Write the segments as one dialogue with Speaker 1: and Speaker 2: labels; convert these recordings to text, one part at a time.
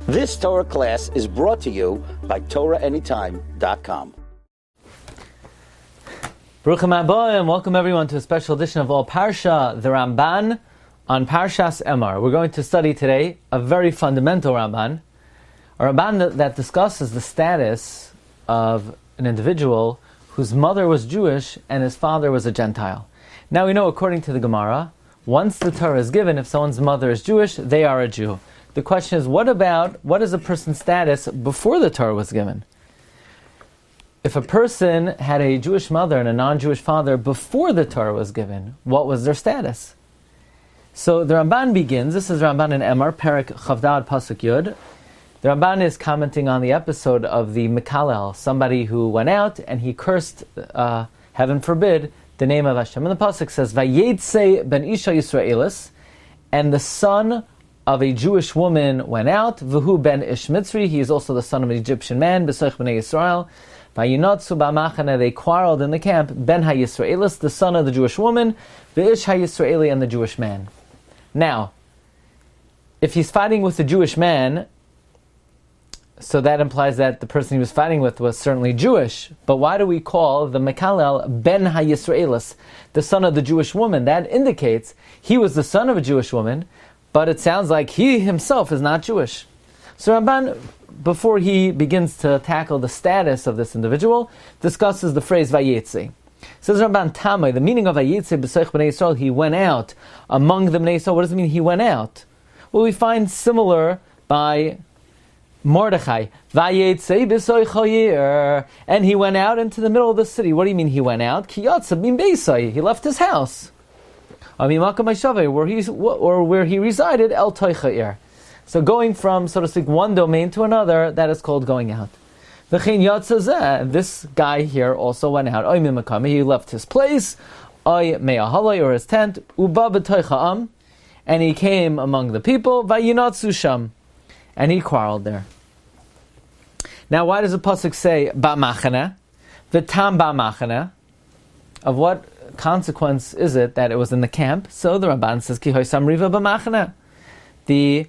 Speaker 1: This Torah class is brought to you by TorahAnytime.com.
Speaker 2: Baruchim Haba, and welcome everyone to a special edition of All Parsha, the Ramban on Parshas Emor. We're going to study today a very fundamental Ramban, a Ramban that discusses the status of an individual whose mother was Jewish and his father was a Gentile. Now we know, according to the Gemara, once the Torah is given, if someone's mother is Jewish, they are a Jew. The question is, what is a person's status before the Torah was given? If a person had a Jewish mother and a non-Jewish father before the Torah was given, what was their status? So the Ramban begins, this is Ramban in Emor, Perek Chavdad Pasuk Yud. The Ramban is commenting on the episode of the Mekalel, somebody who went out and he cursed, heaven forbid, the name of Hashem. And the Pasuk says, Vayetze ben Isha Yisraelis, and the son of a Jewish woman went out, V'hu ben Ish Mitzri, he is also the son of an Egyptian man, B'soich b'nei Yisrael, Vayinotzu b'machane, they quarreled in the camp, Ben HaYisraelis, the son of the Jewish woman, V'ish HaYisraeli, and the Jewish man. Now, if he's fighting with the Jewish man, so that implies that the person he was fighting with was certainly Jewish. But why do we call the Mekalel Ben HaYisraelis, the son of the Jewish woman? That indicates he was the son of a Jewish woman, but it sounds like he himself is not Jewish. So Ramban, before he begins to tackle the status of this individual, discusses the phrase Vayetze. Says Ramban Tamai, the meaning of Vayetze b'soich b'nei Yisrael, he went out among the Bnei Yisrael. What does it mean he went out? Well, we find similar by Mordechai, Vayetze b'soich hayir, and he went out into the middle of the city. What do you mean he went out? Ki yatsa min beisai, he left his house. Where he resided, El Toichair. So going from, so to speak, one domain to another, that is called going out. This guy here also went out. He left his place, or his tent, and he came among the people, and he quarreled there. Now, why does the pasuk say ba'machana? The tam ba'machana, of what consequence is it that it was in the camp? So the Ramban says, Ki hoysam riva b'machana. The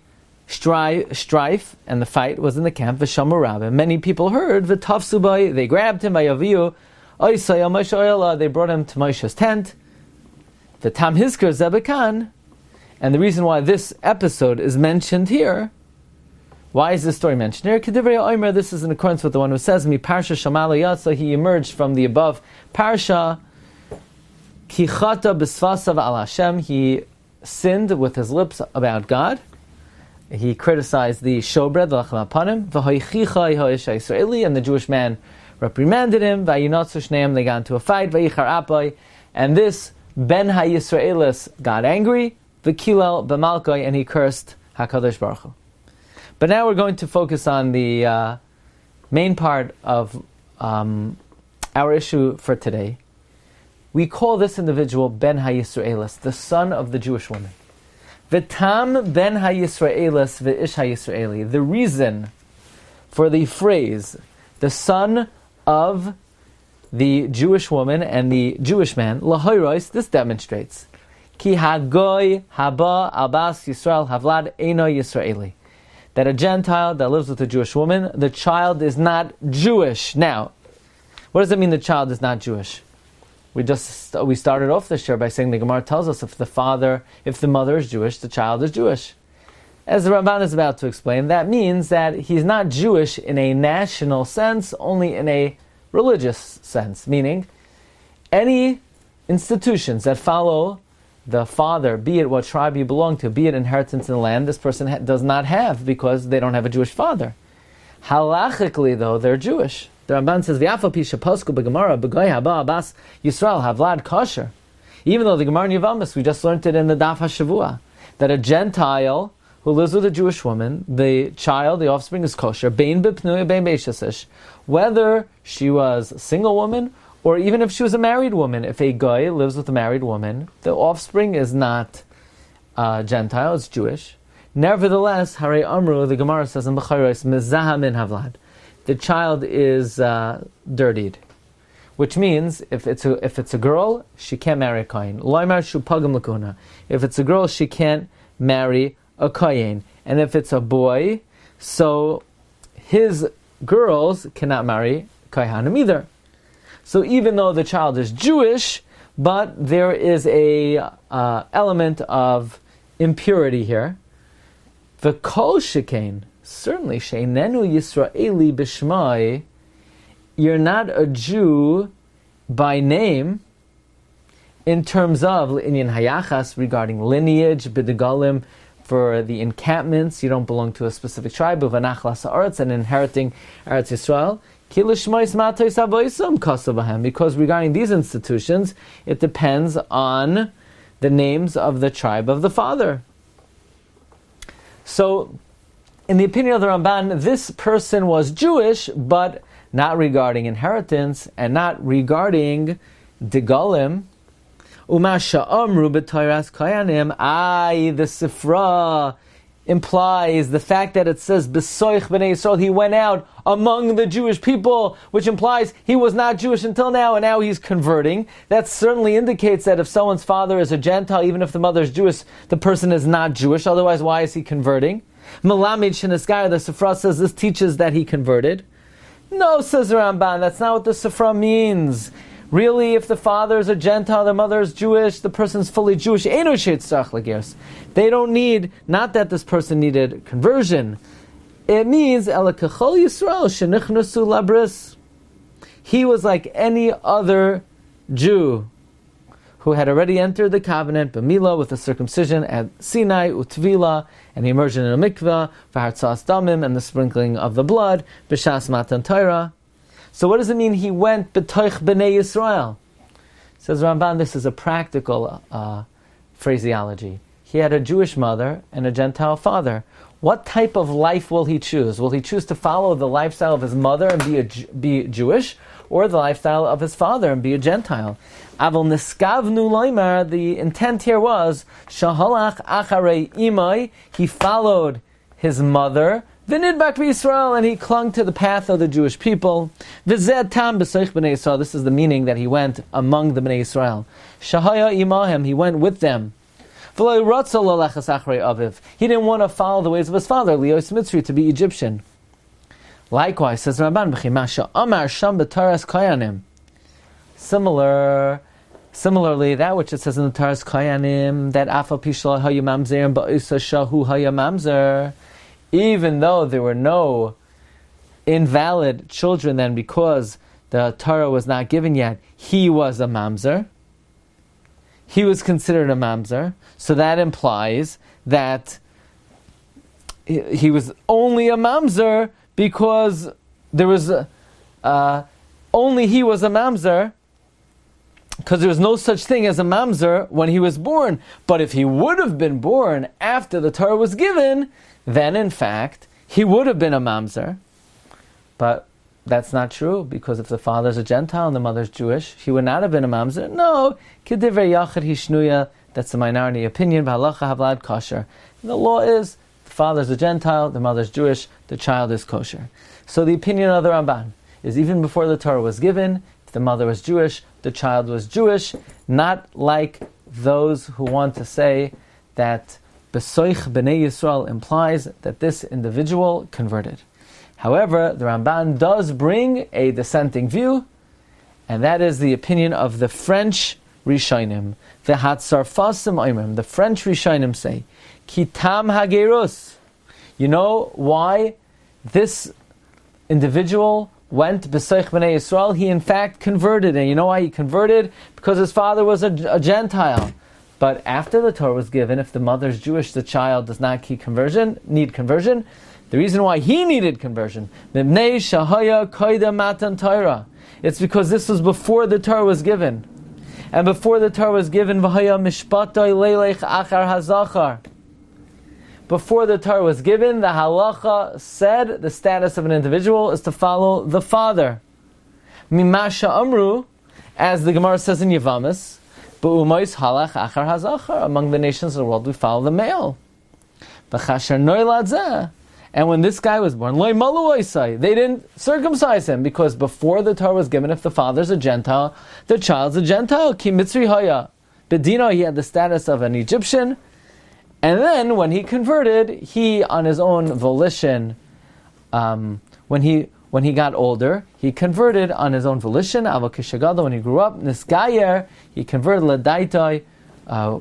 Speaker 2: strife and the fight was in the camp. V'shamu rabbe. Many people heard. V'tafsu bay. They grabbed him. Vayaviu. Oisay Moshe oyala. They brought him to Moshe's tent. V'tam hizker zebekan. And the reason why this episode is mentioned here, why is this story mentioned here? K'divrei Omer. This is in accordance with the one who says, Mi Parsha Shamala Yatsa. He emerged from the above Parsha. Ki chata b'svasav al Hashem. He sinned with his lips about God. He criticized the showbread, the lachem apanim, v'hoichicha ha'isha Yisraeli, and the Jewish man reprimanded him. Vayinotzu shneim, they got into a fight. Vayichar apai, and this Ben HaYisraelis got angry. V'kilal b'malkoi, and he cursed Hakadosh Baruch Hu. But now we're going to focus on the main part of our issue for today. We call this individual Ben HaYisraelis, the son of the Jewish woman. V'tam Ben HaYisraelis v'ish HaYisraeli. The reason for the phrase, the son of the Jewish woman and the Jewish man, lahoiros, this demonstrates, Ki hagoy haba albas Yisrael havlad eino Yisraeli. That a Gentile that lives with a Jewish woman, the child is not Jewish. Now, what does it mean the child is not Jewish? We started off this year by saying the Gemara tells us if the mother is Jewish, the child is Jewish. As the Ramban is about to explain, that means that he's not Jewish in a national sense, only in a religious sense. Meaning, any institutions that follow the father, be it what tribe you belong to, be it inheritance in the land, this person does not have because they don't have a Jewish father. Halachically, though, they're Jewish. The Ramban says, "V'afa pi shepasku b'Gemara b'goy haba abas Yisrael havlad kosher." Even though the Gemara in Yevamos, we just learned it in the Daf HaShavua, that a Gentile who lives with a Jewish woman, the child, the offspring is kosher, bein b'pnuya bein b'eshasish, whether she was a single woman or even if she was a married woman. If a guy lives with a married woman, the offspring is not Gentile, it's Jewish. Nevertheless, Hare Amru, the Gemara says in B'chayros, Mezaha min havlad, the child is dirtied. Which means, if it's a girl, she can't marry a kohen. Loimar shu pagam lakuna. If it's a girl, she can't marry a kohen. And if it's a boy, So his girls cannot marry Kohanim either. So even though the child is Jewish, but there is a element of impurity here. V'kol shekain, certainly sheinenu Yisraeli b'shmai, you're not a Jew by name in terms of inyan hayachas regarding lineage, b'degalim, for the encampments, you don't belong to a specific tribe, uvanachlas haaretz, and inheriting Eretz Yisrael. Because regarding these institutions, it depends on the names of the tribe of the father. So, in the opinion of the Ramban, this person was Jewish, but not regarding inheritance and not regarding degalim. Umasha amru b'toras kayanim. The Sifra implies the fact that it says b'soich b'nei Yisrael, he went out among the Jewish people, which implies he was not Jewish until now, and now he's converting. That certainly indicates that if someone's father is a Gentile, even if the mother is Jewish, the person is not Jewish. Otherwise, why is he converting? Malamid Sheniskar, the Sifra says this teaches that he converted. No, says the Ramban, that's not what the Sifra means. Really, if the father is a Gentile, the mother is Jewish, the person's fully Jewish. They don't need, not that this person needed conversion. It means, he was like any other Jew who had already entered the covenant, b'mila, with the circumcision at Sinai, utvila, and the immersion in a mikveh, v'hartzas damim, and the sprinkling of the blood, b'shas matan Torah. So what does it mean he went b'toich b'nei Yisrael? Says Ramban, this is a practical phraseology. He had a Jewish mother and a Gentile father. What type of life will he choose? Will he choose to follow the lifestyle of his mother and be Jewish, or the lifestyle of his father and be a Gentile? Avol niskavnu loymar, the intent here was, shahalach acharei imai, he followed his mother, V'nidbak b'Yisrael, and he clung to the path of the Jewish people. V'zeh tam b'soich b'nei Yisrael, this is the meaning that he went among the Bnei Yisrael. Shahaya imahem, he went with them. V'lo ratza lo lechas achrei aviv, he didn't want to follow the ways of his father, Lios Mitzri, to be Egyptian. Likewise, says Ramban, b'chimasha amar sham b'taras kayanim. Similarly, that which it says in the Taras Kayanim, that Afa Pishla Hayamamzer and Ba'usa Shahu Hayamamzer, even though there were no invalid children then because the Torah was not given yet, he was a mamzer. He was considered a mamzer. So that implies that he was only a mamzer because there was only he was a mamzer, because there was no such thing as a mamzer when he was born. But if he would have been born after the Torah was given, then in fact he would have been a mamzer. But that's not true, because if the father's a Gentile and the mother's Jewish, he would not have been a mamzer. No, kedivrei yachid hishnuya, that's the minority opinion. V'halacha havlad kosher. The law is the father's a Gentile, the mother's Jewish, the child is kosher. So the opinion of the Ramban is even before the Torah was given, if the mother was Jewish, the child was Jewish, not like those who want to say that B'soich b'nei Yisrael implies that this individual converted. However, the Ramban does bring a dissenting view, and that is the opinion of the French Rishonim. The Hatzarfasim Oimrim, the French Rishonim say, Kitam Hagerus. You know why this individual went b'soich b'nei Yisrael? He in fact converted, and you know why he converted? Because his father was a Gentile. But after the Torah was given, if the mother's Jewish, the child does not need conversion. The reason why he needed conversion, it's because this was before the Torah was given. And before the Torah was given, before the Torah was given, the halacha said the status of an individual is to follow the father. Mimasha amru, as the Gemara says in Yavamis, B'umois halach achar hazachar, among the nations of the world we follow the male. B'chasher noilad zeh, and when this guy was born, loy malu oisai, they didn't circumcise him, because before the Torah was given, if the father's a Gentile, the child's a Gentile. Ki mitzri haya, bedino, he had the status of an Egyptian, and then when he converted, he on his own volition when he got older, he converted on his own volition. Avokishagado, when he grew up, Nisgayer, he converted Ladaitai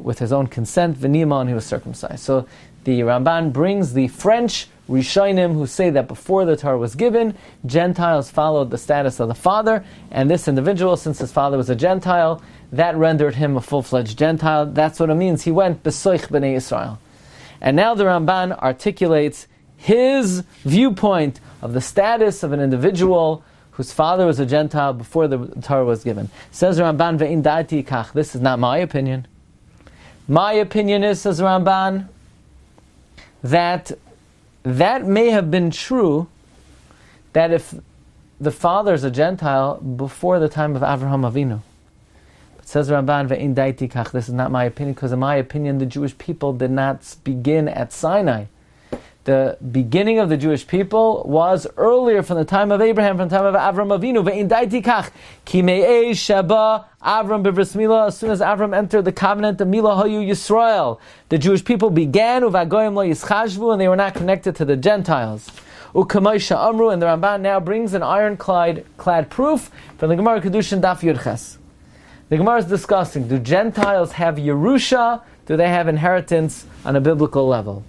Speaker 2: with his own consent. V'nima, and he was circumcised. So the Ramban brings the French Rishonim who say that before the Torah was given, Gentiles followed the status of the father, and this individual, since his father was a Gentile, that rendered him a full-fledged Gentile. That's what it means. He went Besoich B'nai Yisrael. And now the Ramban articulates his viewpoint of the status of an individual whose father was a Gentile before the Torah was given. Says Ramban, Ve'in da'ati kach. This is not my opinion. My opinion is, says Ramban, that may have been true, that if the father is a Gentile before the time of Avraham Avinu. But says Ramban, Ve'in da'ati kach. This is not my opinion, because in my opinion, the Jewish people did not begin at Sinai. The beginning of the Jewish people was earlier, from the time of Abraham, from the time of Avram Avinu. Ve'in da'ati kach, ki me'ei sheba Avram b'bris milah. As soon as Avram entered the covenant of Milah hayu Yisrael, the Jewish people began uvagoyim lo yischashvu, and they were not connected to the Gentiles. U'kamay amru, and the Ramban now brings an ironclad proof from the Gemara Kedushin Daf Yudches. The Gemara is discussing: do Gentiles have Yerusha? Do they have inheritance on a biblical level?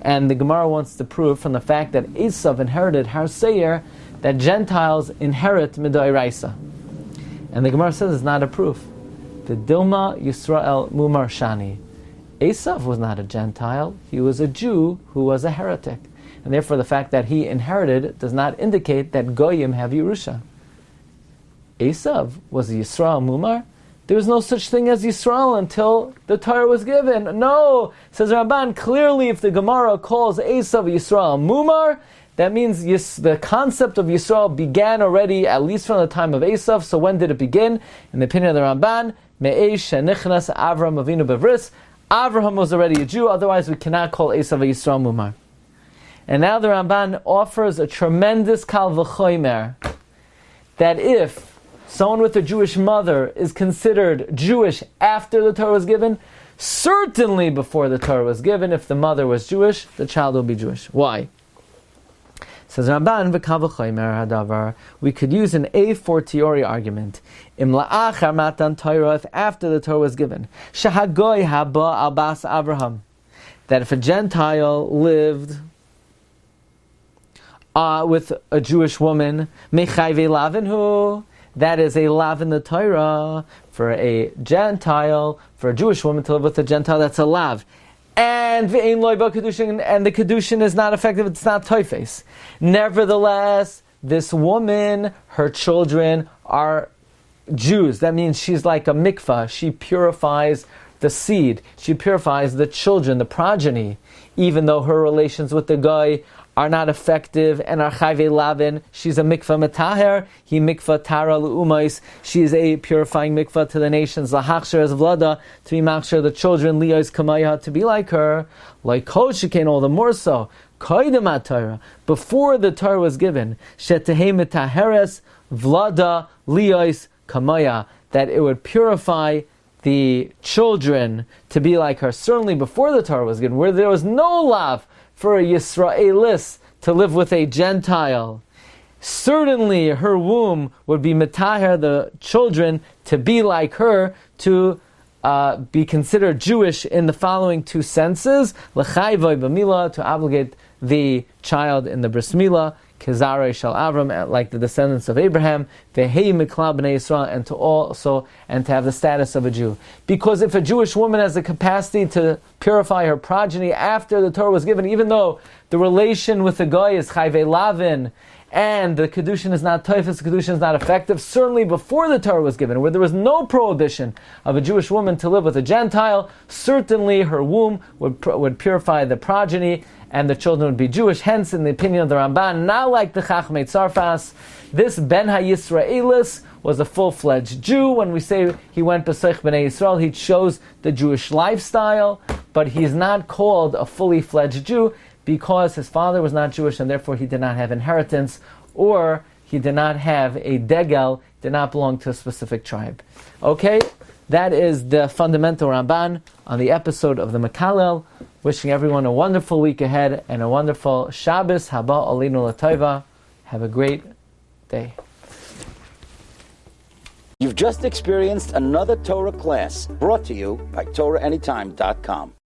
Speaker 2: And the Gemara wants to prove from the fact that Esav inherited Har Seir that Gentiles inherit Midoiraisa. And the Gemara says it's not a proof. The Dilma Yisrael Mumar Shani. Esav was not a Gentile, he was a Jew who was a heretic. And therefore the fact that he inherited does not indicate that Goyim have Yerusha. Esav was a Yisrael Mumar. There was no such thing as Yisrael until the Torah was given. No, says Ramban, clearly if the Gemara calls Esav Yisrael Mumar, that means the concept of Yisrael began already, at least from the time of Esav. So when did it begin? In the opinion of the Ramban, Me'esh shenichnas Avram Avinu bevris. Avraham was already a Jew, otherwise we cannot call Esav a Yisrael Mumar. And now the Ramban offers a tremendous kal v'chomer, that if someone with a Jewish mother is considered Jewish after the Torah was given, certainly before the Torah was given, if the mother was Jewish, the child will be Jewish. Why? Says Ramban, v'kal v'chomer hadavar, we could use an a fortiori argument. Im la'achar matan Torah, if after the Torah was given, shahagoy haba al bas Avraham, that if a Gentile lived with a Jewish woman, mechayve lavinhu, that is a lav in the Torah for a Gentile, for a Jewish woman to live with a Gentile, that's a lav. And ve'ein loy ba kedushin, and the kedushin is not effective, it's not toifes. Nevertheless, this woman, her children are Jews. That means she's like a mikvah. She purifies the seed. She purifies the children, the progeny. Even though her relations with the guy are not effective and are chayve lavin, she's a mikvah metaher, he mikvah tara l'umais, she is a purifying mikvah to the nations, lahachsher as vlada, to be machsher the children, liyos kamaya, to be like her, like kol shekain, all the more so, koydem Torah, before the Torah was given, shetehei metaheres vlada liyos kamaya, that it would purify the children to be like her, certainly before the Torah was given, where there was no lav for a Yisraelis to live with a Gentile. Certainly her womb would be metaher the children to be like her, to be considered Jewish in the following two senses: l'chayvoy b'milah, to obligate the child in the bris milah, kezarei shel Avram, like the descendants of Abraham, v'hei mikla b'nei Yisrael, and to have the status of a Jew. Because if a Jewish woman has the capacity to purify her progeny after the Torah was given, even though the relation with the guy is chayve lavin, and the kedushin is not toifus, the kedushin is not effective, certainly before the Torah was given, where there was no prohibition of a Jewish woman to live with a Gentile, certainly her womb would purify the progeny, and the children would be Jewish. Hence, in the opinion of the Ramban, not like the Chachmei Tzarfas, this Ben HaYisraelis was a full-fledged Jew. When we say he went B'Seich B'nai Yisrael, he chose the Jewish lifestyle, but he's not called a fully-fledged Jew because his father was not Jewish and therefore he did not have inheritance, or he did not have a degel, did not belong to a specific tribe. Okay? That is the fundamental Ramban on the episode of the Mekalel. Wishing everyone a wonderful week ahead and a wonderful Shabbos Haba Alinu Latova. Have a great day.
Speaker 1: You've just experienced another Torah class brought to you by TorahAnytime.com.